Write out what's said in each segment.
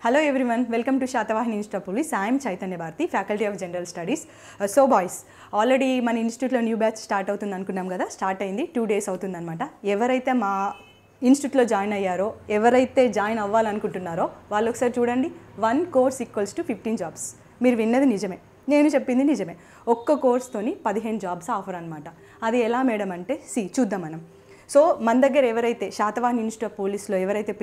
Hello everyone, welcome to Shatavahini Institute of Police. I am Chaitanya Bharati, Faculty of General Studies. So boys, already మన ఇన్స్టిట్యూట్లో new batch start అవుతుంది అనుకున్నాం కదా, start అయింది 2 days అవుతుంది అనమాట. ఎవరైతే మా ఇన్స్టిట్యూట్లో జాయిన్ అయ్యారో, ఎవరైతే జాయిన్ అవ్వాలనుకుంటున్నారో వాళ్ళు ఒకసారి చూడండి. 1 course equals to 15 jobs. మీరు విన్నది నిజమే, నేను చెప్పింది నిజమే. ఒక్క కోర్స్తోని 15 జాబ్స్ ఆఫర్ అనమాట. అది ఎలా మేడం అంటే చూద్దాం మనం. సో మన దగ్గర ఎవరైతే శాతవాహని ఇన్స్టిట్యూట్ ఆఫ్ పోలీస్లో ఎవరైతే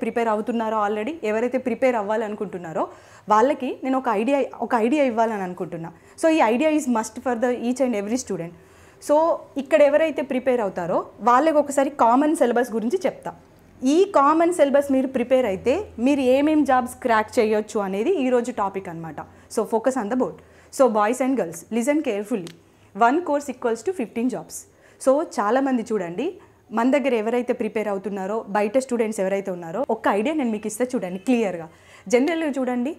ప్రిపేర్ అవుతున్నారో, ఆల్రెడీ ఎవరైతే ప్రిపేర్ అవ్వాలనుకుంటున్నారో వాళ్ళకి నేను ఒక ఐడియా ఇవ్వాలని అనుకుంటున్నా. సో ఈ idea is must for the each and every student. So ఇక్కడ ఎవరైతే ప్రిపేర్ అవుతారో వాళ్ళకి ఒకసారి కామన్ సిలబస్ గురించి చెప్తా. ఈ కామన్ సిలబస్ మీరు ప్రిపేర్ అయితే మీరు ఏమేం జాబ్స్ క్రాక్ చేయొచ్చు అనేది ఈరోజు టాపిక్ అనమాట. So focus on the board. So boys and girls listen carefully. 1 course equals to 15 jobs. So చాలామంది చూడండి, మన దగ్గర ఎవరైతే ప్రిపేర్ అవుతున్నారో, బయట స్టూడెంట్స్ ఎవరైతే ఉన్నారో ఒక ఐడియా నేను మీకు ఇస్తే చూడండి క్లియర్గా. జనరల్గా చూడండి,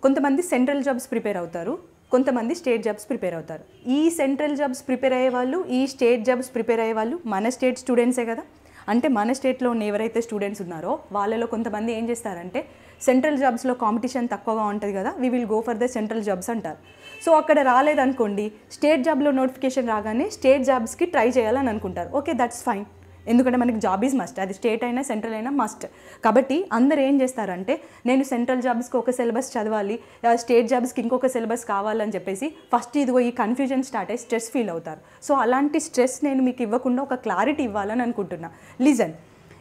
కొంతమంది సెంట్రల్ జాబ్స్ ప్రిపేర్ అవుతారు, కొంతమంది స్టేట్ జాబ్స్ ప్రిపేర్ అవుతారు. ఈ సెంట్రల్ జాబ్స్ ప్రిపేర్ అయ్యేవాళ్ళు, ఈ స్టేట్ జాబ్స్ ప్రిపేర్ అయ్యేవాళ్ళు మన స్టేట్ స్టూడెంట్సే కదా. అంటే మన స్టేట్లో ఉన్న ఎవరైతే స్టూడెంట్స్ ఉన్నారో వాళ్ళలో కొంతమంది ఏం చేస్తారంటే, సెంట్రల్ జాబ్స్లో కాంపిటీషన్ తక్కువగా ఉంటుంది కదా, we will go for the central jobs అంటారు. సో అక్కడ రాలేదనుకోండి, స్టేట్ జాబ్లో నోటిఫికేషన్ రాగానే స్టేట్ జాబ్స్కి ట్రై చేయాలని అనుకుంటారు. ఓకే, దట్స్ ఫైన్, ఎందుకంటే మనకి జాబ్ ఈజ్ మస్ట్. అది స్టేట్ అయినా సెంట్రల్ అయినా మస్ట్. కాబట్టి అందరు ఏం చేస్తారంటే, నేను సెంట్రల్ జాబ్స్కి ఒక సిలబస్ చదవాలి, స్టేట్ జాబ్స్కి ఇంకొక సిలబస్ కావాలని చెప్పేసి ఫస్ట్ ఇదిగో ఈ కన్ఫ్యూజన్ స్టార్ట్ అయ్యి స్ట్రెస్ ఫీల్ అవుతారు. సో అలాంటి స్ట్రెస్ నేను మీకు ఇవ్వకుండా ఒక క్లారిటీ ఇవ్వాలని అనుకుంటున్నా. లిజన్.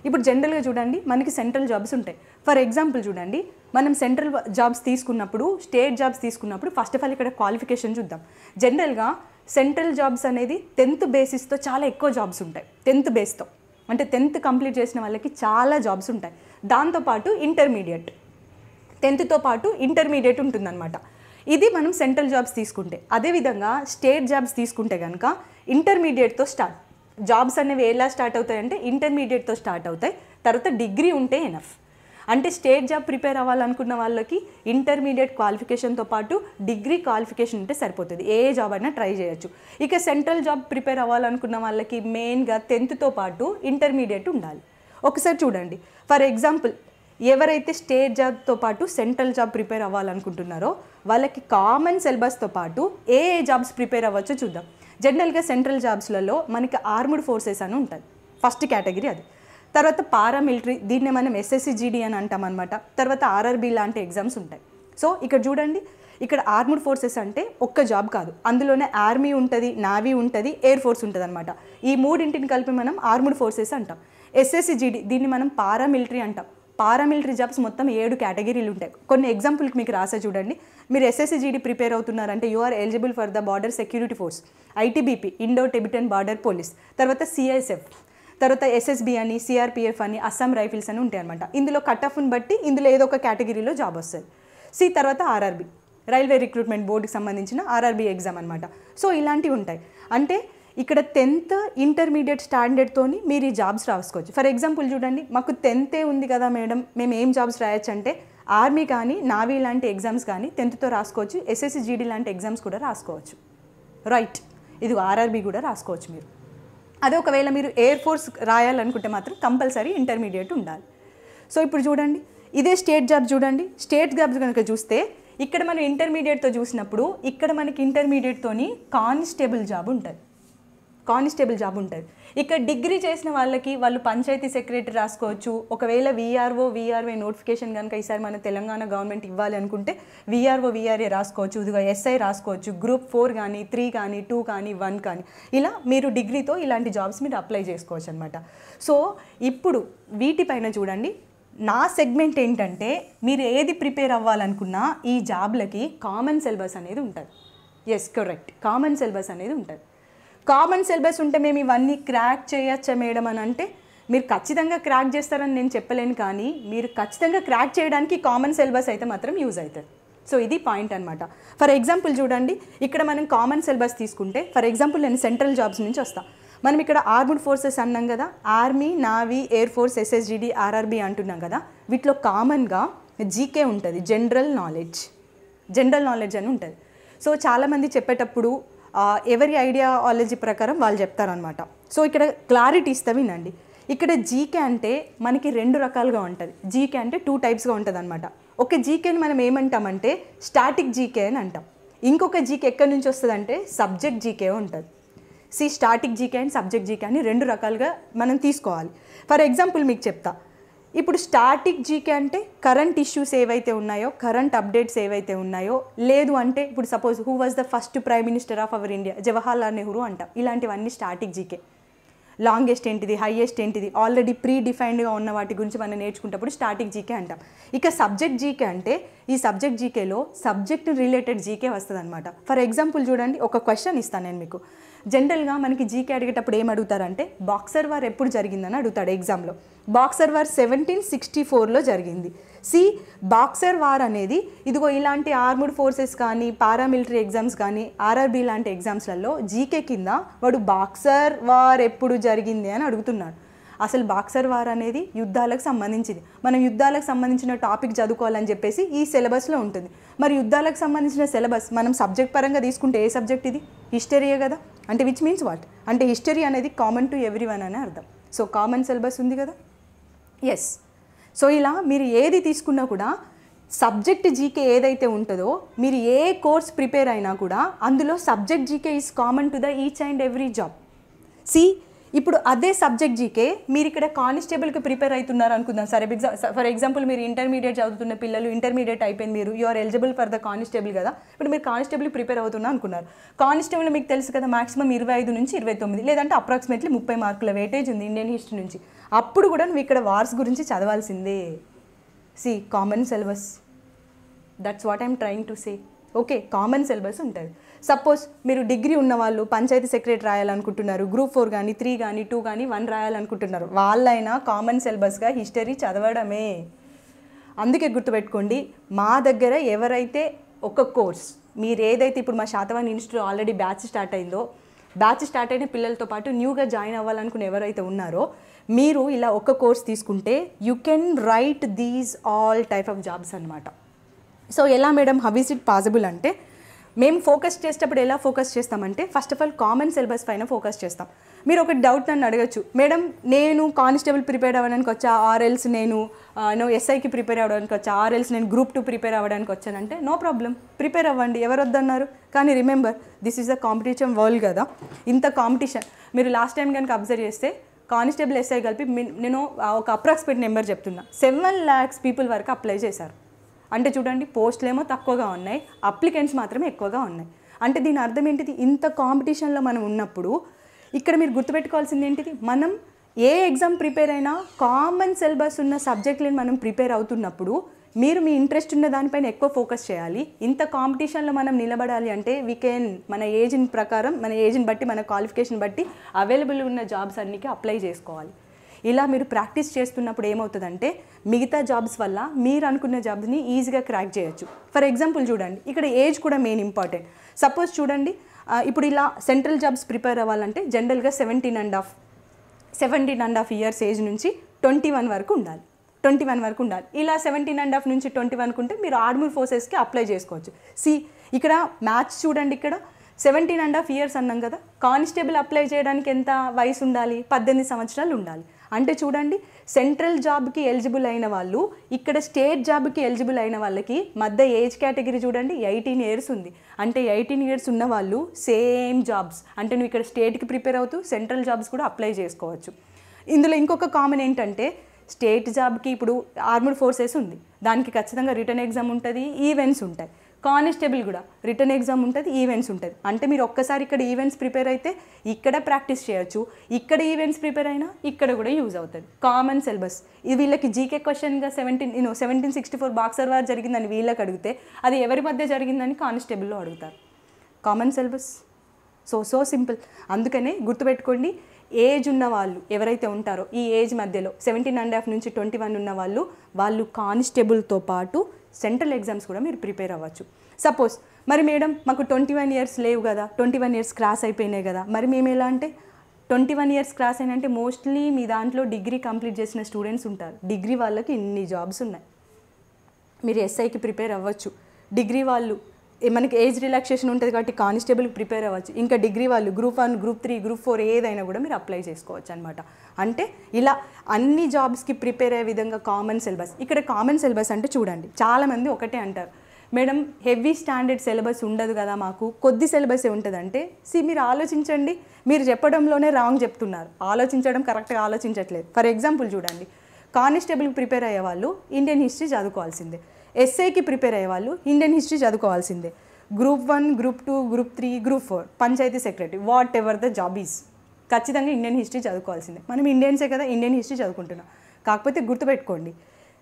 ఇప్పుడు జనరల్గా చూడండి, మనకి సెంట్రల్ జాబ్స్ ఉంటాయి. ఫర్ ఎగ్జాంపుల్ చూడండి, మనం సెంట్రల్ జాబ్స్ తీసుకున్నప్పుడు, స్టేట్ జాబ్స్ తీసుకున్నప్పుడు ఫస్ట్ ఆఫ్ ఆల్ ఇక్కడ క్వాలిఫికేషన్ చూద్దాం. జనరల్గా సెంట్రల్ జాబ్స్ అనేది 10th బేసిస్తో చాలా ఎక్కువ జాబ్స్ ఉంటాయి. 10th బేస్తో అంటే 10th కంప్లీట్ చేసిన వాళ్ళకి చాలా జాబ్స్ ఉంటాయి. దాంతోపాటు ఇంటర్మీడియట్, 10thతో పాటు ఇంటర్మీడియట్ ఉంటుందన్నమాట. ఇది మనం సెంట్రల్ జాబ్స్ తీసుకుంటే. అదేవిధంగా స్టేట్ జాబ్స్ తీసుకుంటే కనుక ఇంటర్మీడియట్తో స్టార్ట్. జాబ్స్ అనేవి ఎలా స్టార్ట్ అవుతాయంటే ఇంటర్మీడియట్తో స్టార్ట్ అవుతాయి. తర్వాత డిగ్రీ ఉంటే ఎనఫ్. అంటే స్టేట్ జాబ్ ప్రిపేర్ అవ్వాలనుకున్న వాళ్ళకి ఇంటర్మీడియట్ క్వాలిఫికేషన్తో పాటు డిగ్రీ క్వాలిఫికేషన్ ఉంటే సరిపోతుంది. ఏ జాబ్ అయినా ట్రై చేయొచ్చు. ఇక సెంట్రల్ జాబ్ ప్రిపేర్ అవ్వాలనుకున్న వాళ్ళకి మెయిన్గా 10thతో పాటు ఇంటర్మీడియట్ ఉండాలి. ఒకసారి చూడండి, ఫర్ ఎగ్జాంపుల్ ఎవరైతే స్టేట్ జాబ్తో పాటు సెంట్రల్ జాబ్ ప్రిపేర్ అవ్వాలనుకుంటున్నారో వాళ్ళకి కామన్ సిలబస్తో పాటు ఏ జాబ్స్ ప్రిపేర్ అవ్వచ్చో చూద్దాం. జనరల్గా సెంట్రల్ జాబ్స్లలో మనకి ఆర్మ్డ్ ఫోర్సెస్ అని ఉంటుంది, ఫస్ట్ కేటగిరీ అది. తర్వాత పారామిలిటరీ, దీన్నే మనం SSC-GD అని అంటాం అనమాట. తర్వాత RRB లాంటి ఎగ్జామ్స్ ఉంటాయి. సో ఇక్కడ చూడండి, ఇక్కడ ఆర్మ్డ్ ఫోర్సెస్ అంటే ఒక్క జాబ్ కాదు, అందులోనే ఆర్మీ ఉంటుంది, నావీ ఉంటుంది, ఎయిర్ ఫోర్స్ ఉంటుంది అనమాట. ఈ మూడింటిని కలిపి మనం ఆర్మ్డ్ ఫోర్సెస్ అంటాం. SSC-GD దీన్ని మనం పారామిలిటరీ అంటాం. పారామిలిటరీ జాబ్స్ మొత్తం 7 కేటగిరీలు ఉంటాయి. కొన్ని ఎగ్జాంపుల్కి మీకు రాసే చూడండి. మీరు SSC-GD ప్రిపేర్ అవుతున్నారంటే you are eligible for the border security force, ITBP Indo Tibetan border police, తర్వాత CISF, తర్వాత SSB అని, CRPF అని, అస్సాం రైఫిల్స్ అని ఉంటాయి అనమాట. ఇందులో కట్ ఆఫ్ని బట్టి ఇందులో ఏదో ఒక కేటగిరీలో జాబ్ వస్తుంది. తర్వాత RRB రైల్వే రిక్రూట్మెంట్ బోర్డుకి సంబంధించిన RRB ఎగ్జామ్ అనమాట. సో ఇలాంటివి ఉంటాయి. అంటే ఇక్కడ 10th ఇంటర్మీడియట్ స్టాండర్డ్తోని మీరు ఈ జాబ్స్ రాసుకోవచ్చు. ఫర్ ఎగ్జాంపుల్ చూడండి, మాకు 10th ఉంది కదా మేడం, మేము ఏం జాబ్స్ రాయొచ్చు అంటే ఆర్మీ కానీ, నావీ లాంటి ఎగ్జామ్స్ కానీ 10thతో రాసుకోవచ్చు. SSC-GD లాంటి ఎగ్జామ్స్ కూడా రాసుకోవచ్చు. రైట్, ఇది RRB కూడా రాసుకోవచ్చు మీరు. అదే ఒకవేళ మీరు ఎయిర్ ఫోర్స్ రాయాలనుకుంటే మాత్రం కంపల్సరీ ఇంటర్మీడియట్ ఉండాలి. సో ఇప్పుడు చూడండి, ఇదే స్టేట్ జాబ్ చూడండి. స్టేట్ జాబ్స్ కనుక చూస్తే ఇక్కడ మనం ఇంటర్మీడియట్తో చూసినప్పుడు ఇక్కడ మనకి ఇంటర్మీడియట్తోని కానిస్టేబుల్ జాబ్ ఉంటుంది. ఇక్కడ డిగ్రీ చేసిన వాళ్ళకి వాళ్ళు పంచాయతీ సెక్రటరీ రాసుకోవచ్చు. ఒకవేళ VRA నోటిఫికేషన్ కనుక ఈసారి మన తెలంగాణ గవర్నమెంట్ ఇవ్వాలి అనుకుంటే VRA రాసుకోవచ్చు. ఇదిగో SI రాసుకోవచ్చు. గ్రూప్ 4 కానీ, 3 కానీ, 2 కానీ, 1 కానీ, ఇలా మీరు డిగ్రీతో ఇలాంటి జాబ్స్ మీరు అప్లై చేసుకోవచ్చు అనమాట. సో ఇప్పుడు వీటిపైన చూడండి, నా సెగ్మెంట్ ఏంటంటే మీరు ఏది ప్రిపేర్ అవ్వాలనుకున్నా ఈ జాబ్లకి కామన్ సిలబస్ అనేది ఉంటుంది. ఎస్, కరెక్ట్, కామన్ సిలబస్ అనేది ఉంటుంది. కామన్ సిలబస్ ఉంటే మేము ఇవన్నీ క్రాక్ చేయొచ్చా మేడం అని అంటే, మీరు ఖచ్చితంగా క్రాక్ చేస్తారని నేను చెప్పలేను, కానీ మీరు ఖచ్చితంగా క్రాక్ చేయడానికి కామన్ సిలబస్ అయితే మాత్రం యూజ్ అవుతుంది. సో ఇది పాయింట్ అనమాట. ఫర్ ఎగ్జాంపుల్ చూడండి, ఇక్కడ మనం కామన్ సిలబస్ తీసుకుంటే, ఫర్ ఎగ్జాంపుల్ నేను సెంట్రల్ జాబ్స్ నుంచి వస్తాను. మనం ఇక్కడ ఆర్మ్డ్ ఫోర్సెస్ అన్నాం కదా, army, navy, air force, SSGD, RRB అంటున్నాం కదా. వీటిలో కామన్గా GK ఉంటుంది, జనరల్ నాలెడ్జ్ అని ఉంటుంది. సో చాలామంది చెప్పేటప్పుడు ఎవరి ఐడియాలజీ ప్రకారం వాళ్ళు చెప్తారనమాట. సో ఇక్కడ క్లారిటీ ఇస్తా వినండి. ఇక్కడ జీకే అంటే మనకి 2 రకాలుగా ఉంటుంది. జీకే అంటే 2 టైప్స్గా ఉంటుంది అనమాట. ఒక జీకేని మనం ఏమంటామంటే స్టాటిక్ జీకే అని అంటాం. ఇంకొక జీకే ఎక్కడి నుంచి వస్తుందంటే సబ్జెక్ట్ జీకే ఉంటుంది. Static GK and subject GK అని 2 రకాలుగా మనం తీసుకోవాలి. ఫర్ ఎగ్జాంపుల్ మీకు చెప్తా. ఇప్పుడు స్టాటిక్ జీకే అంటే కరెంట్ ఇష్యూస్ ఏవైతే ఉన్నాయో, కరెంట్ అప్డేట్స్ ఏవైతే ఉన్నాయో, లేదు అంటే ఇప్పుడు suppose who was the first prime minister of our India, Jawaharlal Nehru అంటాం. ఇలాంటివన్నీ స్టాటిక్ జీకే. లాంగెస్ట్ ఏంటిది, హైయెస్ట్ ఏంటిది, ఆల్రెడీ ప్రీ డిఫైన్డ్గా ఉన్న వాటి గురించి మనం నేర్చుకుంటప్పుడు స్టాటిక్ జీకే అంటాం. ఇక సబ్జెక్ట్ జీకే అంటే ఈ సబ్జెక్ట్ జీకేలో సబ్జెక్ట్ రిలేటెడ్ జీకే వస్తుంది అనమాట. ఫర్ ఎగ్జాంపుల్ చూడండి, ఒక క్వశ్చన్ ఇస్తాను నేను మీకు. జనరల్గా మనకి జీకే అడిగేటప్పుడు ఏం అడుగుతారంటే బాక్సర్ వార్ ఎప్పుడు జరిగిందని అడుగుతాడు ఎగ్జామ్లో. బాక్సర్ వార్ 1764లో జరిగింది. బాక్సర్ వార్ అనేది ఇదిగో ఇలాంటి ఆర్మ్డ్ ఫోర్సెస్ కానీ, పారామిలిటరీ ఎగ్జామ్స్ కానీ, ఆర్ఆర్బీ లాంటి ఎగ్జామ్స్లలో జీకే కింద వాడు బాక్సర్ వార్ ఎప్పుడు జరిగింది అని అడుగుతున్నాడు. అసలు బాక్సర్ వార్ అనేది యుద్ధాలకు సంబంధించింది. మనం యుద్ధాలకు సంబంధించిన టాపిక్ చదువుకోవాలని చెప్పేసి ఈ సిలబస్లో ఉంటుంది. మరి యుద్ధాలకు సంబంధించిన సిలబస్ మనం సబ్జెక్ట్ పరంగా తీసుకుంటే ఏ సబ్జెక్ట్ ఇది? హిస్టరీయే కదా. అంటే విచ్ మీన్స్ వాట్ అంటే హిస్టరీ అనేది కామన్ టు ఎవ్రీ వన్ అని అర్థం. సో కామన్ సిలబస్ ఉంది కదా. ఎస్. సో ఇలా మీరు ఏది తీసుకున్నా కూడా సబ్జెక్ట్ జీకే ఏదైతే ఉంటుందో, మీరు ఏ కోర్స్ ప్రిపేర్ అయినా కూడా అందులో subject GK is common to the each and every job. ఇప్పుడు అదే సబ్జెక్ట్ జీకే మీరు ఇక్కడ కానిస్టేబుల్కి ప్రిపేర్ అవుతున్నారు అనుకుందాం. సరే ఫర్ ఎగ్జాంపుల్ మీరు ఇంటర్మీడియట్ చదువుతున్న పిల్లలు, ఇంటర్మీడియట్ అయిపోయింది, మీరు you are eligible for the constable కదా. ఇప్పుడు మీరు కానిస్టేబుల్ ప్రిపేర్ అవుతున్నా అనుకున్నారు. కానిస్టేబుల్ మీకు తెలుసు కదా, మాక్సిమం 25 నుంచి 29 లేదంటే అప్రాక్సిమేట్లీ 30 మార్కుల వెయిటేజ్ ఉంది ఇండియన్ హిస్టరీ నుంచి. అప్పుడు కూడా నువ్వు ఇక్కడ వార్స్ గురించి చదవాల్సిందే. Common syllabus. That's what I'm trying to say. Okay, common syllabus ఉంటుంది. సపోజ్ మీరు డిగ్రీ ఉన్న వాళ్ళు పంచాయతీ సెక్రటరీ రాయాలనుకుంటున్నారు, గ్రూప్ 4 కానీ 3 కానీ 2 కానీ 1 రాయాలనుకుంటున్నారు, వాళ్ళైనా కామన్ సిలబస్గా హిస్టరీ చదవడమే. అందుకే గుర్తుపెట్టుకోండి, మా దగ్గర ఎవరైతే ఒక కోర్స్ మీరు ఏదైతే ఇప్పుడు మా Satavahana institute already batch start అయిందో, బ్యాచ్ స్టార్ట్ అయిన పిల్లలతో పాటు న్యూగా జాయిన్ అవ్వాలనుకుని ఎవరైతే ఉన్నారో, మీరు ఇలా ఒక కోర్స్ తీసుకుంటే you can write these all type of jobs అనమాట. సో ఎలా madam, how is it possible అంటే, మేము ఫోకస్ చేసేటప్పుడు ఎలా ఫోకస్ చేస్తామంటే first of all common syllabus పైన ఫోకస్ చేస్తాం. మీరు ఒక డౌట్ నన్ను అడగచ్చు, మేడం నేను కానిస్టేబుల్ ప్రిపేర్ అవ్వడానికి వచ్చా, ఆర్ఎల్స్ నేను ఎస్ఐకి ప్రిపేర్ అవ్వడానికి వచ్చా, ఆర్ఎల్స్ నేను గ్రూప్ 2 ప్రిపేర్ అవ్వడానికి వచ్చానంటే నో ప్రాబ్లం, ప్రిపేర్ అవ్వండి, ఎవరు వద్దన్నారు. కానీ remember, this is the competition world కదా. ఇంత కాంపిటీషన్. మీరు లాస్ట్ టైం కనుక అబ్జర్వ్ చేస్తే కానిస్టేబుల్ ఎస్ఐ కలిపి నేను ఒక అప్రాక్సిమేట్ నెంబర్ చెప్తున్నా, 7 lakhs పీపుల్ వరకు అప్లై చేశారు. అంటే చూడండి, పోస్టులు ఏమో తక్కువగా ఉన్నాయి, అప్లికెంట్స్ మాత్రమే ఎక్కువగా ఉన్నాయి. అంటే దీని అర్థం ఏంటిది, ఇంత కాంపిటీషన్లో మనం ఉన్నప్పుడు ఇక్కడ మీరు గుర్తుపెట్టుకోవాల్సింది ఏంటిది, మనం ఏ ఎగ్జామ్ ప్రిపేర్ అయినా కామన్ సిలబస్ ఉన్న సబ్జెక్టులను మనం ప్రిపేర్ అవుతున్నప్పుడు మీరు మీ ఇంట్రెస్ట్ ఉన్న దానిపైన ఎక్కువ ఫోకస్ చేయాలి. ఇంత కాంపిటీషన్లో మనం నిలబడాలి అంటే వీ కెన్ మన ఏజ్ని ప్రకారం, మన ఏజ్ని బట్టి, మన క్వాలిఫికేషన్ బట్టి అవైలబుల్ ఉన్న జాబ్స్ అన్నిటికీ అప్లై చేసుకోవాలి. ఇలా మీరు ప్రాక్టీస్ చేస్తున్నప్పుడు ఏమవుతుందంటే మిగతా జాబ్స్ వల్ల మీరు అనుకున్న జాబ్స్ని ఈజీగా క్రాక్ చేయొచ్చు. ఫర్ ఎగ్జాంపుల్ చూడండి, ఇక్కడ ఏజ్ కూడా మెయిన్ ఇంపార్టెంట్. సపోజ్ చూడండి, ఇప్పుడు ఇలా సెంట్రల్ జాబ్స్ ప్రిపేర్ అవ్వాలంటే జనరల్గా 17.5 ఇయర్స్ ఏజ్ నుంచి 21 వరకు ఉండాలి. 21 వరకు ఉండాలి. ఇలా 17.5 నుంచి 21 ఉంటే మీరు ఆర్మీ ఫోర్సెస్కి అప్లై చేసుకోవచ్చు. ఇక్కడ మ్యాథ్స్ చూడండి, ఇక్కడ 17.5 ఇయర్స్ అన్నాం కదా, కానిస్టేబుల్ అప్లై చేయడానికి ఎంత వయసు ఉండాలి? 18 సంవత్సరాలు ఉండాలి. అంటే చూడండి, సెంట్రల్ జాబ్కి ఎలిజిబుల్ అయిన వాళ్ళు, ఇక్కడ స్టేట్ జాబ్కి ఎలిజిబుల్ అయిన వాళ్ళకి మధ్య ఏజ్ కేటగిరీ చూడండి 18 ఇయర్స్ ఉంది. అంటే 18 ఇయర్స్ ఉన్న వాళ్ళు సేమ్ జాబ్స్, అంటే నువ్వు ఇక్కడ స్టేట్కి ప్రిపేర్ అవుతూ సెంట్రల్ జాబ్స్ కూడా అప్లై చేసుకోవచ్చు. ఇందులో ఇంకొక కామన్ ఏంటంటే, స్టేట్ జాబ్కి ఇప్పుడు ఆర్మ్డ్ ఫోర్సెస్ ఉంది, దానికి ఖచ్చితంగా రిటర్న్ ఎగ్జామ్ ఉంటుంది, ఈవెంట్స్ ఉంటాయి. కానిస్టేబుల్ కూడా రిటర్న్ ఎగ్జామ్ ఉంటుంది, ఈవెంట్స్ ఉంటుంది. అంటే మీరు ఒక్కసారి ఇక్కడ ఈవెంట్స్ ప్రిపేర్ అయితే ఇక్కడ ప్రాక్టీస్ చేయొచ్చు, ఇక్కడ ఈవెంట్స్ ప్రిపేర్ అయినా ఇక్కడ కూడా యూజ్ అవుతుంది. Common syllabus. ఇది వీళ్ళకి జీకే క్వశ్చన్గా 1764 బాక్సర్ వార్ జరిగిందని వీళ్ళకి అడిగితే అది ఎవరి మధ్య జరిగిందని కానిస్టేబుల్లో అడుగుతారు. Common syllabus. So simple. అందుకనే గుర్తుపెట్టుకోండి, ఏజ్ ఉన్న వాళ్ళు ఎవరైతే ఉంటారో ఈ ఏజ్ మధ్యలో 17.5 నుంచి 21 ఉన్న వాళ్ళు కానిస్టేబుల్తో పాటు సెంట్రల్ ఎగ్జామ్స్ కూడా మీరు ప్రిపేర్ అవ్వచ్చు. సపోజ్ మరి మేడం మాకు 21 ఇయర్స్ లేవు కదా, 21 ఇయర్స్ క్రాస్ అయిపోయినాయి కదా, మరి మేము ఎలా అంటే 21 ఇయర్స్ క్రాస్ అయినంటే మోస్ట్లీ మీ దాంట్లో డిగ్రీ కంప్లీట్ చేసిన స్టూడెంట్స్ ఉంటారు. డిగ్రీ వాళ్ళకి ఇన్ని జాబ్స్ ఉన్నాయి, మీరు ఎస్ఐకి ప్రిపేర్ అవ్వచ్చు. డిగ్రీ వాళ్ళు మనకి ఏజ్ రిలాక్సేషన్ ఉంటుంది కాబట్టి కానిస్టేబుల్కి ప్రిపేర్ అవ్వచ్చు. ఇంకా డిగ్రీ వాళ్ళు గ్రూప్ 1, గ్రూప్ 3, గ్రూప్ 4 ఏదైనా కూడా మీరు అప్లై చేసుకోవచ్చు అనమాట. అంటే ఇలా అన్ని జాబ్స్కి ప్రిపేర్ అయ్యే విధంగా కామన్ సిలబస్. ఇక్కడ కామన్ సిలబస్ అంటే చూడండి, చాలామంది ఒకటే అంటారు, మేడం హెవీ స్టాండర్డ్ సిలబస్ ఉండదు కదా, మాకు కొద్ది సిలబసే ఉంటుందంటే. మీరు ఆలోచించండి, మీరు చెప్పడంలోనే రాంగ్ చెప్తున్నారు. ఆలోచించడం కరెక్ట్గా ఆలోచించట్లేదు. ఫర్ ఎగ్జాంపుల్ చూడండి, కానిస్టేబుల్కి ప్రిపేర్ అయ్యే వాళ్ళు ఇండియన్ హిస్టరీ చదువుకోవాల్సిందే. ఎస్ఐకి ప్రిపేర్ అయ్యే వాళ్ళు ఇండియన్ హిస్టరీ చదువుకోవాల్సిందే. Group 1, group 2, group 3, group 4, panchayat secretary, whatever the job is, ఖచ్చితంగా ఇండియన్ హిస్టరీ చదువుకోవాల్సిందే. మనం ఇండియన్సే కదా, ఇండియన్ హిస్టరీ చదువుకుంటున్నాం. కాకపోతే గుర్తుపెట్టుకోండి,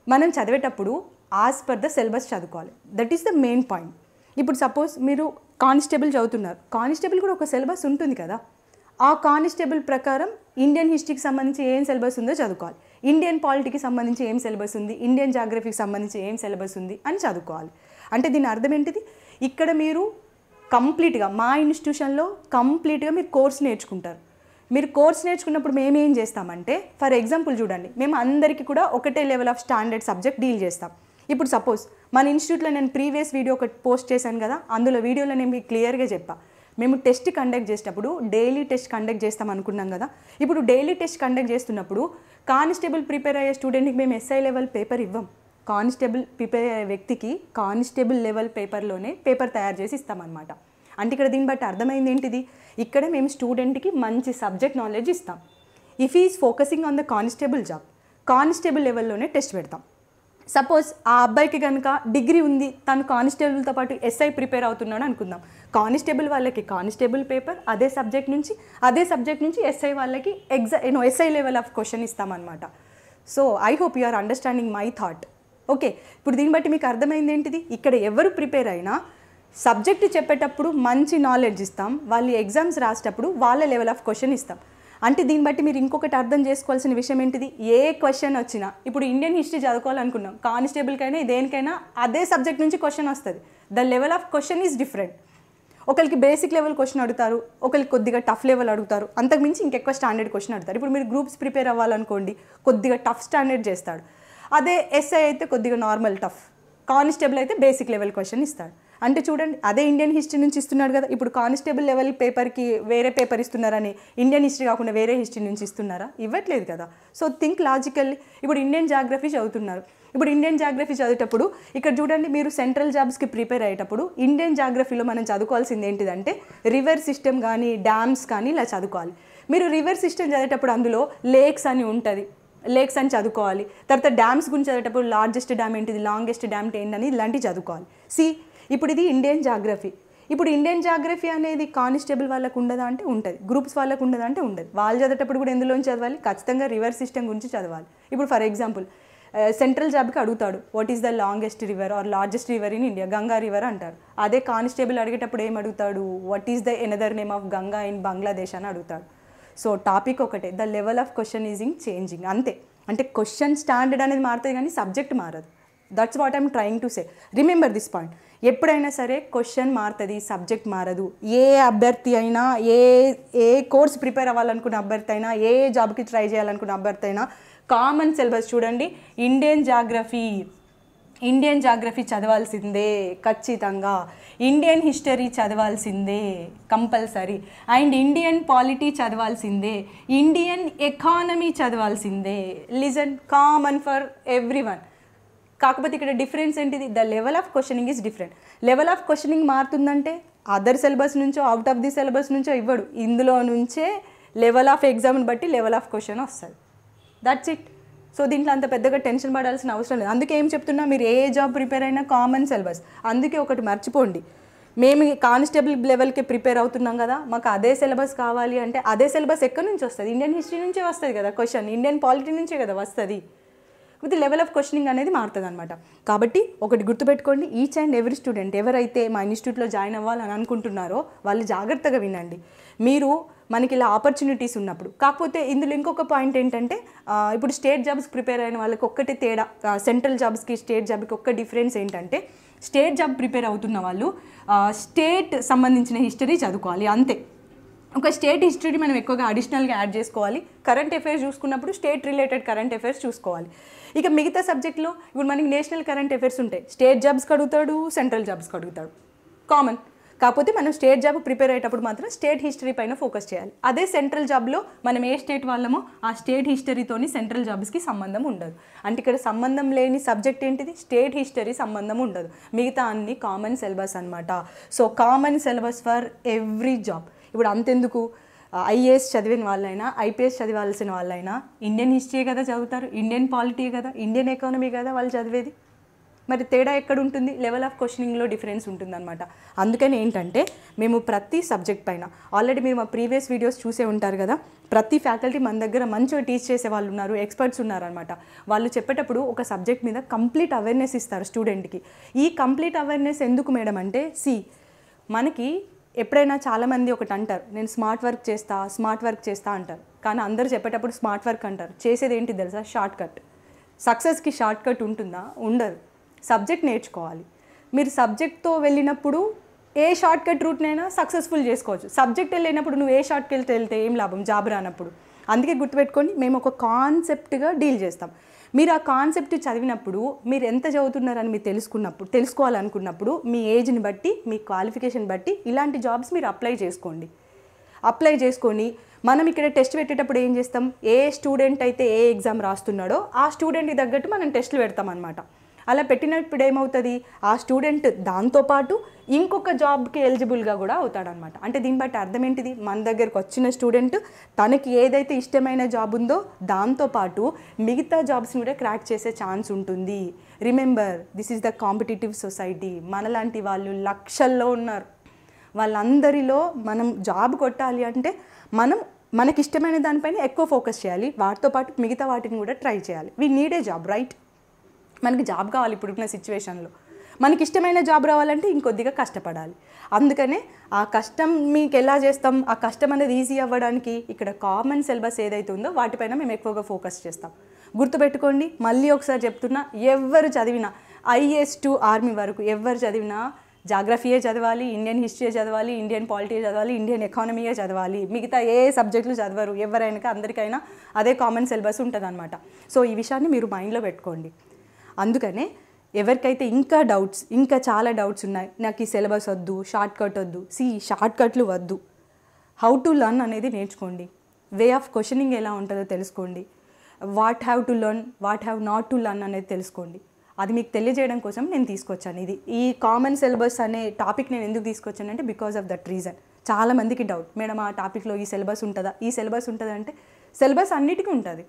మనం చదివేటప్పుడు యాజ్ పర్ ద సిలబస్ చదువుకోవాలి. That is the main point. ఇప్పుడు సపోజ్ మీరు కానిస్టేబుల్ చదువుతున్నారు, కానిస్టేబుల్ కూడా ఒక సిలబస్ ఉంటుంది కదా, ఆ కానిస్టేబుల్ ప్రకారం ఇండియన్ హిస్టరీకి సంబంధించి ఏం సిలబస్ ఉందో చదువుకోవాలి. ఇండియన్ పాలిటీకి సంబంధించి ఏం సిలబస్ ఉంది, ఇండియన్ జాగ్రఫీకి సంబంధించి ఏం సిలబస్ ఉంది అని చదువుకోవాలి. అంటే దీని అర్థం ఏంటిది, ఇక్కడ మీరు కంప్లీట్గా మా ఇన్స్టిట్యూషన్లో కంప్లీట్గా మీరు కోర్స్ నేర్చుకుంటారు. మీరు కోర్స్ నేర్చుకున్నప్పుడు మేము ఏం చేస్తామంటే, ఫర్ ఎగ్జాంపుల్ చూడండి, మేము అందరికీ కూడా ఒకటే level of standard subject deal చేస్తాం. ఇప్పుడు సపోజ్ మన ఇన్స్టిట్యూట్లో నేను ప్రీవియస్ వీడియో ఒకటి పోస్ట్ చేశాను కదా, అందులో వీడియోలో నేను మీకు క్లియర్గా చెప్పా, మేము టెస్ట్ కండక్ట్ చేసేటప్పుడు డైలీ టెస్ట్ కండక్ట్ చేస్తాం అనుకున్నాం కదా. ఇప్పుడు డైలీ టెస్ట్ కండక్ట్ చేస్తున్నప్పుడు కానిస్టేబుల్ ప్రిపేర్ అయ్యే స్టూడెంట్కి మేము ఎస్ఐ లెవెల్ పేపర్ ఇవ్వం. కానిస్టేబుల్ ప్రిపేర్ అయ్యే వ్యక్తికి కానిస్టేబుల్ లెవెల్ పేపర్లోనే పేపర్ తయారు చేసి ఇస్తామన్నమాట. అంటే ఇక్కడ దీన్ని బట్టి అర్థమైంది ఏంటిది, ఇక్కడ మేము స్టూడెంట్కి మంచి సబ్జెక్ట్ నాలెడ్జ్ ఇస్తాం. If is focusing on the constable job, constable లెవెల్లోనే టెస్ట్ పెడతాం. సపోజ్ ఆ అబ్బాయికి కనుక డిగ్రీ ఉంది, తను కానిస్టేబుల్తో పాటు ఎస్ఐ ప్రిపేర్ అవుతున్నాడు అనుకుందాం. కానిస్టేబుల్ వాళ్ళకి కానిస్టేబుల్ పేపర్ అదే సబ్జెక్ట్ నుంచి ఎస్ఐ వాళ్ళకి ఎస్ఐ లెవెల్ ఆఫ్ క్వశ్చన్ ఇస్తామన్నమాట. So I hope you are understanding my thought. Okay, ఇప్పుడు దీన్ని బట్టి మీకు అర్థమైంది ఏంటిది, ఇక్కడ ఎవరు ప్రిపేర్ అయినా సబ్జెక్ట్ చెప్పేటప్పుడు మంచి నాలెడ్జ్ ఇస్తాం, వాళ్ళు ఎగ్జామ్స్ రాసేటప్పుడు వాళ్ళ లెవెల్ ఆఫ్ క్వశ్చన్ ఇస్తాం. అంటే దీన్ని బట్టి మీరు ఇంకొకటి అర్థం చేసుకోవాల్సిన విషయం ఏంటిది, ఏ క్వశ్చన్ వచ్చినా, ఇప్పుడు ఇండియన్ హిస్టరీ చదువుకోవాలనుకున్నాం, కానిస్టేబుల్కైనా దేనికైనా అదే సబ్జెక్ట్ నుంచి క్వశ్చన్ వస్తుంది. The level of question is different. ఒకరికి బేసిక్ లెవెల్ క్వశ్చన్ అడుగుతారు, ఒకరికి కొద్దిగా టఫ్ లెవెల్ అడుగుతారు, అంతకుమించి ఇంకెక్కువ స్టాండర్డ్ క్వశ్చన్ అడుగుతారు. ఇప్పుడు మీరు గ్రూప్స్ ప్రిపేర్ అవ్వాలనుకోండి, కొద్దిగా టఫ్ స్టాండర్డ్ చేస్తాడు. అదే ఎస్ఐ అయితే కొద్దిగా నార్మల్ టఫ్, కానిస్టేబుల్ అయితే బేసిక్ లెవెల్ క్వశ్చన్ ఇస్తాడు. అంటే చూడండి, అదే ఇండియన్ హిస్టరీ నుంచి ఇస్తున్నాడు కదా, ఇప్పుడు కానిస్టేబుల్ లెవెల్ పేపర్కి వేరే పేపర్ ఇస్తున్నారని ఇండియన్ హిస్టరీ కాకుండా వేరే హిస్టరీ నుంచి ఇస్తున్నారా? ఇవ్వట్లేదు కదా. So think logically. ఇప్పుడు ఇండియన్ జాగ్రఫీ చదువుతున్నారు, ఇప్పుడు ఇండియన్ జాగ్రఫీ చదివేటప్పుడు ఇక్కడ చూడండి, మీరు సెంట్రల్ జాబ్స్కి ప్రిపేర్ అయ్యేటప్పుడు ఇండియన్ జాగ్రఫీలో మనం చదువుకోవాల్సింది ఏంటిదంటే రివర్ సిస్టమ్ కానీ డ్యామ్స్ కానీ ఇలా చదువుకోవాలి. మీరు రివర్ సిస్టమ్ చదివేటప్పుడు అందులో లేక్స్ అని ఉంటుంది, లేక్స్ అని చదువుకోవాలి. తర్వాత డ్యామ్స్ గురించి చదివేటప్పుడు లార్జెస్ట్ డ్యామ్ ఏంటిది, లాంగెస్ట్ డ్యామ్ ఏంటని ఇలాంటివి చదువుకోవాలి. ఇప్పుడు ఇది ఇండియన్ జాగ్రఫీ. ఇప్పుడు ఇండియన్ జాగ్రఫీ అనేది కానిస్టేబుల్ వాళ్ళకు ఉండదా అంటే ఉంటుంది, గ్రూప్స్ వాళ్ళకు ఉండదా అంటే ఉండదు. వాళ్ళు చదివేటప్పుడు కూడా ఎందులోంచి చదవాలి, ఖచ్చితంగా రివర్ సిస్టమ్ గురించి చదవాలి. ఇప్పుడు ఫర్ ఎగ్జాంపుల్ సెంట్రల్ జాబ్కి అడుగుతాడు, what is the longest river or largest river in India, Ganga river అంటారు. అదే కానిస్టేబుల్ అడిగేటప్పుడు ఏం అడుగుతాడు, what is the another name of Ganga in Bangladesh అని అడుగుతాడు. సో టాపిక్ ఒకటే, the level of question is in changing, అంతే. అంటే క్వశ్చన్ స్టాండర్డ్ అనేది మారుతుంది కానీ సబ్జెక్ట్ మారదు. That's what I'm trying to say. Remember this point. ఎప్పుడైనా సరే క్వశ్చన్ మారుతుంది, సబ్జెక్ట్ మారదు. ఏ అభ్యర్థి అయినా, ఏ కోర్స్ ప్రిపేర్ అవ్వాలనుకున్న అభ్యర్థి అయినా, ఏ జాబ్కి ట్రై చేయాలనుకున్న అభ్యర్థి అయినా కామన్ సిలబస్ చూడండి, ఇండియన్ జాగ్రఫీ చదవాల్సిందే ఖచ్చితంగా, ఇండియన్ హిస్టరీ చదవాల్సిందే కంపల్సరీ, అండ్ ఇండియన్ పాలిటీ చదవాల్సిందే, ఇండియన్ ఎకానమీ చదవాల్సిందే. Listen, common for everyone. కాకపోతే ఇక్కడ డిఫరెన్స్ ఏంటిది, the level of questioning is different. Level of questioning మారుతుందంటే అదర్ సిలబస్ నుంచో అవుట్ ఆఫ్ ది సిలబస్ నుంచో ఇవ్వడు, ఇందులో నుంచే లెవెల్ ఆఫ్ ఎగ్జామ్ని బట్టి లెవెల్ ఆఫ్ క్వశ్చన్ వస్తుంది. That's it. సో దీంట్లో అంత పెద్దగా టెన్షన్ పడాల్సిన అవసరం లేదు. అందుకే ఏం చెప్తున్నా, మీరు ఏ జాబ్ ప్రిపేర్ అయినా కామన్ సిలబస్. అందుకే ఒకటి మర్చిపోండి, మేము కానిస్టేబుల్ లెవెల్కి ప్రిపేర్ అవుతున్నాం కదా, మాకు అదే సిలబస్ కావాలి అంటే అదే సిలబస్ ఎక్కడి నుంచి వస్తుంది, ఇండియన్ హిస్టరీ నుంచే వస్తుంది కదా క్వశ్చన్, ఇండియన్ పాలిటీ నుంచే కదా వస్తుంది. విత్ లెవెల్ ఆఫ్ క్వశ్చనింగ్ అనేది మారుతుంది అనమాట. కాబట్టి ఒకటి గుర్తుపెట్టుకోండి, ఈచ్ అండ్ ఎవ్రీ స్టూడెంట్ ఎవరైతే మా ఇన్స్టిట్యూట్లో జాయిన్ అవ్వాలని అనుకుంటున్నారో వాళ్ళు జాగ్రత్తగా వినండి. మీరు మనకి ఇలా ఆపర్చునిటీస్ ఉన్నప్పుడు, కాకపోతే ఇందులో ఇంకొక పాయింట్ ఏంటంటే, ఇప్పుడు స్టేట్ జాబ్స్ ప్రిపేర్ అయిన వాళ్ళకి ఒక్కటే తేడా, సెంట్రల్ జాబ్స్కి స్టేట్ జాబ్కి ఒక్క డిఫరెన్స్ ఏంటంటే, స్టేట్ జాబ్ ప్రిపేర్ అవుతున్న వాళ్ళు స్టేట్ సంబంధించిన హిస్టరీ చదువుకోవాలి అంతే. ఒక స్టేట్ హిస్టరీ మనం ఎక్కువగా అడిషనల్గా యాడ్ చేసుకోవాలి. కరెంట్ అఫైర్స్ చూసుకున్నప్పుడు స్టేట్ రిలేటెడ్ కరెంట్ అఫైర్స్ చూసుకోవాలి. ఇక మిగతా సబ్జెక్ట్లో ఇప్పుడు మనకి నేషనల్ కరెంట్ అఫైర్స్ ఉంటాయి, స్టేట్ జాబ్స్కి అడుగుతాడు, సెంట్రల్ జాబ్స్కి అడుగుతాడు. కామన్. కాకపోతే మనం స్టేట్ జాబ్ ప్రిపేర్ అయ్యేటప్పుడు మాత్రం స్టేట్ హిస్టరీ పైన ఫోకస్ చేయాలి. అదే సెంట్రల్ జాబ్లో మనం ఏ స్టేట్ వాళ్ళమో ఆ స్టేట్ హిస్టరీతోని సెంట్రల్ జాబ్స్కి సంబంధం ఉండదు. అంటే ఇక్కడ సంబంధం లేని సబ్జెక్ట్ ఏంటిది? స్టేట్ హిస్టరీ సంబంధం ఉండదు. మిగతా అన్ని కామన్ సిలబస్ అనమాట. So common syllabus for every job. ఇప్పుడు అంతెందుకు, ఐఏఎస్ చదివిన వాళ్ళైనా ఐపీఎస్ చదివాల్సిన వాళ్ళైనా ఇండియన్ హిస్టరీ కదా చదువుతారు, ఇండియన్ పాలిటీ కదా, ఇండియన్ ఎకానమీ కదా వాళ్ళు చదివేది. మరి తేడా ఎక్కడ ఉంటుంది? లెవెల్ ఆఫ్ క్వశ్చనింగ్లో డిఫరెన్స్ ఉంటుందన్నమాట. అందుకని ఏంటంటే మేము ప్రతి సబ్జెక్ట్ పైన ఆల్రెడీ మీరు మా ప్రీవియస్ వీడియోస్ చూసే ఉంటారు కదా, ప్రతి ఫ్యాకల్టీ మన దగ్గర మంచిగా టీచ్ చేసే వాళ్ళు ఉన్నారు, ఎక్స్పర్ట్స్ ఉన్నారనమాట. వాళ్ళు చెప్పేటప్పుడు ఒక సబ్జెక్ట్ మీద కంప్లీట్ అవేర్నెస్ ఇస్తారు స్టూడెంట్కి. ఈ కంప్లీట్ అవేర్నెస్ ఎందుకు మేడం అంటే, మనకి ఎప్పుడైనా చాలామంది ఒకటి అంటారు, నేను స్మార్ట్ వర్క్ చేస్తా అంటారు. కానీ అందరూ చెప్పేటప్పుడు స్మార్ట్ వర్క్ అంటారు, చేసేది ఏంటి తెలుసా? Shortcut. సక్సెస్కి షార్ట్ కట్ ఉంటుందా? ఉండదు. సబ్జెక్ట్ నేర్చుకోవాలి. మీరు సబ్జెక్ట్తో వెళ్ళినప్పుడు ఏ షార్ట్ కట్ రూట్నైనా సక్సెస్ఫుల్ చేసుకోవచ్చు. సబ్జెక్ట్ వెళ్ళినప్పుడు నువ్వు ఏ షార్ట్ కట్ వెళ్తే ఏం లాభం జాబ్ రానప్పుడు. అందుకే గుర్తుపెట్టుకొని మేము ఒక కాన్సెప్ట్గా డీల్ చేస్తాం. మీరు ఆ కాన్సెప్ట్ చదివినప్పుడు మీరు ఎంత చదువుతున్నారని మీరు తెలుసుకోవాలనుకున్నప్పుడు మీ ఏజ్ని బట్టి, మీ క్వాలిఫికేషన్ బట్టి ఇలాంటి జాబ్స్ మీరు అప్లై చేసుకొని మనం ఇక్కడ టెస్ట్ పెట్టేటప్పుడు ఏం చేస్తాం? ఏ స్టూడెంట్ అయితే ఏ ఎగ్జామ్ రాస్తున్నాడో ఆ స్టూడెంట్కి తగ్గట్టు మనం టెస్టులు పెడతాం అనమాట. అలా పెట్టినప్పుడు ఏమవుతుంది? ఆ స్టూడెంట్ దాంతోపాటు ఇంకొక జాబ్కి ఎలిజిబుల్గా కూడా అవుతాడనమాట. అంటే దీన్ని బట్టి అర్థం ఏంటిది? మన దగ్గరకు వచ్చిన స్టూడెంట్ తనకి ఏదైతే ఇష్టమైన జాబ్ ఉందో దాంతోపాటు మిగతా జాబ్స్ని కూడా క్రాక్ చేసే ఛాన్స్ ఉంటుంది. Remember, this is the competitive society. మనలాంటి వాళ్ళు లక్షల్లో ఉన్నారు. వాళ్ళందరిలో మనం జాబ్ కొట్టాలి అంటే మనకి ఇష్టమైన దానిపైన ఎక్కువ ఫోకస్ చేయాలి. వాటితో పాటు మిగతా వాటిని కూడా ట్రై చేయాలి. We need a job, right? మనకి జాబ్ కావాలి. ఇప్పుడున్న సిచ్యువేషన్లో మనకి ఇష్టమైన జాబ్ రావాలంటే ఇంకొద్దిగా కష్టపడాలి. అందుకనే ఆ కష్టం మీకు ఎలా చేస్తాం? ఆ కష్టం అనేది ఈజీ అవ్వడానికి ఇక్కడ కామన్ సిలబస్ ఏదైతే ఉందో వాటిపైన మేము ఎక్కువగా ఫోకస్ చేస్తాం. గుర్తుపెట్టుకోండి, మళ్ళీ ఒకసారి చెప్తున్నా, ఎవరు చదివినా ఐఏఎస్ టు ఆర్మీ వరకు ఎవరు చదివినా జాగ్రఫీయే చదవాలి, ఇండియన్ హిస్టరీ చదవాలి, ఇండియన్ పాలిటీ చదవాలి, ఇండియన్ ఎకానమీయే చదవాలి. మిగతా ఏ సబ్జెక్టులు చదవరు ఎవరైనా, అందరికైనా అదే కామన్ సిలబస్ ఉంటుంది అనమాట. సో ఈ విషయాన్ని మీరు మైండ్లో పెట్టుకోండి. అందుకనే ఎవరికైతే ఇంకా చాలా డౌట్స్ ఉన్నాయి, నాకు ఈ సిలబస్ వద్దు, షార్ట్ కట్ వద్దు, షార్ట్ కట్లు వద్దు, హౌ టు లర్న్ అనేది నేర్చుకోండి. వే ఆఫ్ క్వశ్చనింగ్ ఎలా ఉంటుందో తెలుసుకోండి. What have to learn, what have not to learn అనేది తెలుసుకోండి. అది మీకు తెలియజేయడం కోసం నేను తీసుకొచ్చాను. ఈ కామన్ సిలబస్ అనే టాపిక్ నేను ఎందుకు తీసుకొచ్చానంటే బికాజ్ ఆఫ్ దట్ రీజన్. చాలామందికి డౌట్, మేడం ఆ టాపిక్లో ఈ సిలబస్ ఉంటుందా, ఈ సిలబస్ ఉంటుందా అంటే సిలబస్ అన్నిటికీ ఉంటుంది.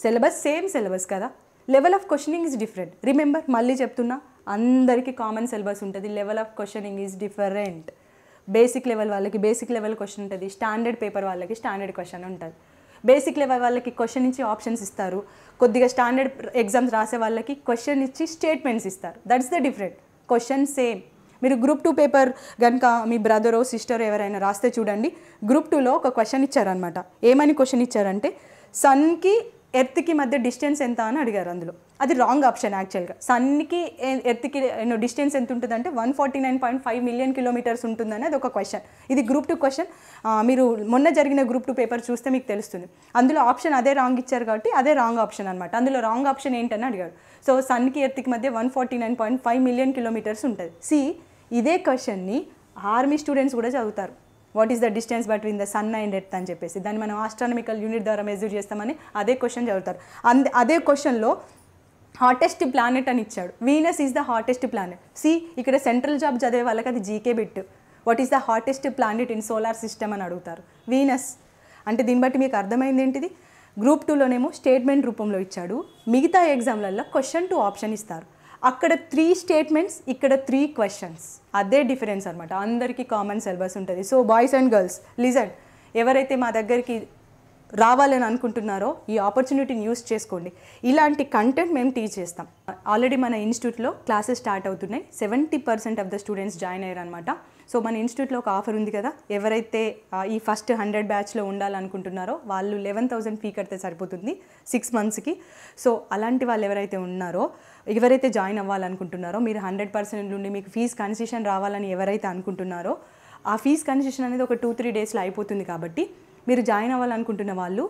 సిలబస్ సేమ్ సిలబస్ కదా, level of questioning is different. Remember, మళ్ళీ చెప్తున్నా, అందరికీ కామన్ సిలబస్ ఉంటుంది. Level of questioning is different. Basic level వాళ్ళకి బేసిక్ లెవెల్ క్వశ్చన్ ఉంటుంది, స్టాండర్డ్ పేపర్ వాళ్ళకి స్టాండర్డ్ క్వశ్చన్ ఉంటుంది. బేసిక్ లెవెల్ వాళ్ళకి క్వశ్చన్ ఇచ్చి ఆప్షన్స్ ఇస్తారు, కొద్దిగా స్టాండర్డ్ ఎగ్జామ్స్ రాసే వాళ్ళకి క్వశ్చన్ ఇచ్చి స్టేట్మెంట్స్ ఇస్తారు. That's the different. Question same. మీరు గ్రూప్ 2 పేపర్ కనుక మీ బ్రదరో సిస్టర్ ఎవరైనా రాస్తే చూడండి, గ్రూప్ 2లో ఒక క్వశ్చన్ ఇచ్చారనమాట. ఏమని క్వశ్చన్ ఇచ్చారంటే, సన్కి ఎర్త్కి మధ్య డిస్టెన్స్ ఎంత అని అడిగారు. అందులో అది రాంగ్ ఆప్షన్. యాక్చువల్గా సన్కి ఎర్త్కి డిస్టెన్స్ ఎంత ఉంటుందంటే 149.5 మిలియన్ కిలోమీటర్స్ ఉంటుందని అది ఒక క్వశ్చన్. ఇది గ్రూప్ 2 క్వశ్చన్. మీరు మొన్న జరిగిన గ్రూప్ 2 పేపర్ చూస్తే మీకు తెలుస్తుంది. అందులో ఆప్షన్ అదే రాంగ్ ఇచ్చారు కాబట్టి అదే రాంగ్ ఆప్షన్ అనమాట. అందులో రాంగ్ ఆప్షన్ ఏంటని అడిగారు. సో సన్కి ఎర్త్కి మధ్య 149.5 మిలియన్ కిలోమీటర్స్ ఉంటుంది. ఇదే క్వశ్చన్ని ఆర్మీ స్టూడెంట్స్ కూడా చదువుతారు. What is the distance between the sun and earth అని చెప్పేసి దాన్ని మనం ఆస్ట్రానమికల్ యూనిట్ ద్వారా మెజర్ చేస్తామని అదే క్వశ్చన్ చదువుతారు. అదే క్వశ్చన్లో హాటెస్ట్ ప్లానెట్ అని ఇచ్చాడు. Venus is the hottest planet. ఇక్కడ సెంట్రల్ జాబ్ చదివే వాళ్ళకి అది GK bit. What is the hottest planet in solar system అని అడుగుతారు. వీనస్ అంటే దీన్ని బట్టి మీకు అర్థమైంది ఏంటిది? గ్రూప్ 2లోనేమో స్టేట్మెంట్ రూపంలో ఇచ్చాడు, మిగతా ఎగ్జామ్లలో క్వశ్చన్ టు ఆప్షన్ ఇస్తారు. అక్కడ 3 స్టేట్మెంట్స్, ఇక్కడ 3 క్వశ్చన్స్. అదే డిఫరెన్స్ అనమాట. అందరికీ కామన్ సిలబస్ ఉంటుంది. So boys and girls listen, ఎవరైతే మా దగ్గరికి రావాలని అనుకుంటున్నారో ఈ ఆపర్చునిటీని యూస్ చేసుకోండి. ఇలాంటి కంటెంట్ మేము టీచ్ చేస్తాం. ఆల్రెడీ మన ఇన్స్టిట్యూట్లో క్లాసెస్ స్టార్ట్ అవుతున్నాయి. 70% ఆఫ్ ద స్టూడెంట్స్ జాయిన్ అయ్యారు అనమాట. సో మన ఇన్స్టిట్యూట్లో ఒక ఆఫర్ ఉంది కదా, ఎవరైతే ఈ ఫస్ట్ 100 బ్యాచ్లో ఉండాలనుకుంటున్నారో వాళ్ళు 11,000 ఫీ కడితే సరిపోతుంది 6 మంత్స్కి. సో అలాంటి వాళ్ళు ఎవరైతే జాయిన్ అవ్వాలనుకుంటున్నారో, మీరు 100% నుండి మీకు ఫీజ్ కన్సెషన్ రావాలని ఎవరైతే అనుకుంటున్నారో ఆ ఫీజ్ కన్సెషన్ అనేది ఒక 2-3 డేస్లో అయిపోతుంది. కాబట్టి మీరు జాయిన్ అవ్వాలనుకుంటున్న వాళ్ళు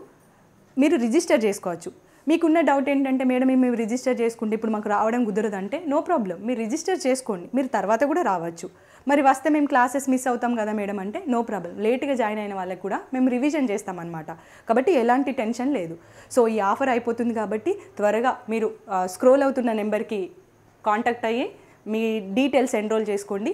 మీరు రిజిస్టర్ చేసుకోవచ్చు. మీకున్న డౌట్ ఏంటంటే మేడం మేము రిజిస్టర్ చేసుకుంటే ఇప్పుడు మాకు రావడం కుదరదంటే నో ప్రాబ్లం, మీరు రిజిస్టర్ చేసుకోండి, మీరు తర్వాత కూడా రావచ్చు. మరి వస్తే మేము క్లాసెస్ మిస్ అవుతాం కదా మేడం అంటే నో ప్రాబ్లం, లేట్గా జాయిన్ అయిన వాళ్ళకి కూడా మేము రివిజన్ చేస్తామన్నమాట. కాబట్టి ఎలాంటి టెన్షన్ లేదు. సో ఈ ఆఫర్ అయిపోతుంది కాబట్టి త్వరగా మీరు స్క్రోల్ అవుతున్న నెంబర్కి కాంటాక్ట్ అయ్యి మీ డీటెయిల్స్ ఎన్రోల్ చేసుకోండి.